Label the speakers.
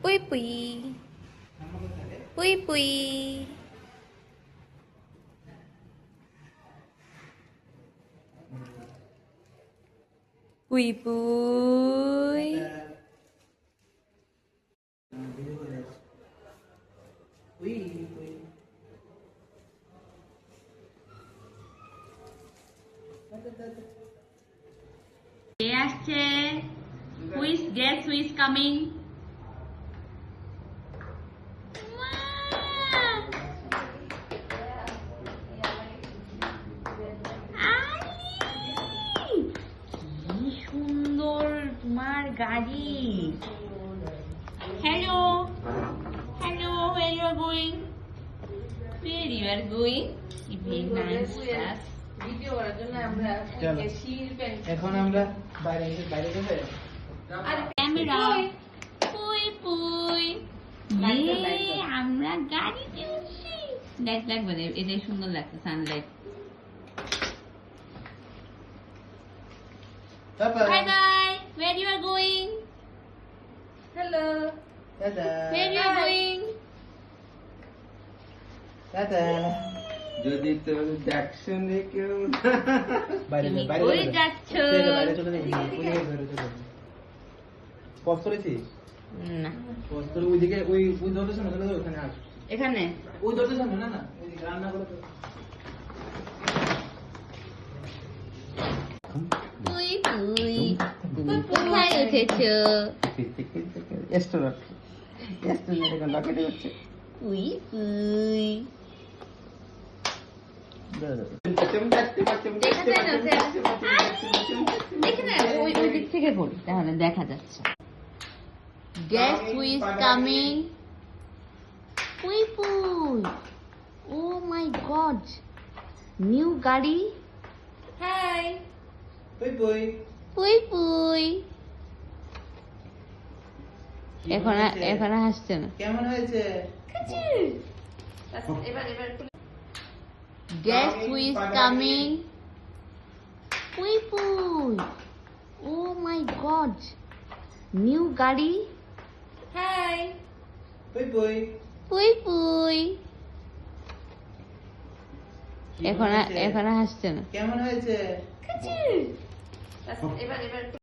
Speaker 1: পুই পুই পুই পুই পুই পুই কে আসছে? Guess who is coming? কি সুন্দর তোমার গাড়ি। Hello hello, where you are going? Where you are going? Very nice dress.
Speaker 2: Video করার জন্য আমরা
Speaker 3: এখন আমরা বাইরে বাইরে যাবে।
Speaker 1: ক্যামেরা পুই পুই আমরা গাড়িতে উঠছি। লাইট লাগবে না, এটাই সুন্দর লাগছে Sunlight. Bye bye, where you are going?
Speaker 2: Hello
Speaker 3: দাদা
Speaker 1: Where you are going?
Speaker 3: দাদা যদি তোর ডাক শুনে কেউ বাইরে
Speaker 1: তুমি
Speaker 3: বাইরে
Speaker 1: কই যাচ্ছ?
Speaker 3: বাইরে চলে যাই পজ করেছিস?
Speaker 1: না,
Speaker 3: পজ করে ওইদিকে ওই ওই দরজার সামনে চলে যাও, ওখানে আস।
Speaker 1: এখানে
Speaker 3: ওই দরজার সামনে না না ওইদিকে রান্না করে তো।
Speaker 1: পুই পুই তুমি কোথায় উঠেছো?
Speaker 3: এস্টোরাট এস্টোরাট এখন লকেটে হচ্ছে।
Speaker 1: পুই পুই দেখে না, ওই ওই দিক থেকে পড়ি তাহলে দেখা যাচ্ছে। Guess who is coming? পুই পুই, oh my god, new গাড়ি।
Speaker 2: হাই
Speaker 3: বই বই
Speaker 1: পুই পুই এখন এখন হাসছে না।
Speaker 3: কেমন হয়েছে?
Speaker 2: এবার এবার
Speaker 1: Guess who is coming? পুই পুই, oh my god, new গাড়ি।
Speaker 2: হাই
Speaker 3: বই বই
Speaker 1: পুই পুই এখন এখন হাসছে না।
Speaker 3: কেমন হয়েছে?
Speaker 2: এবার এবার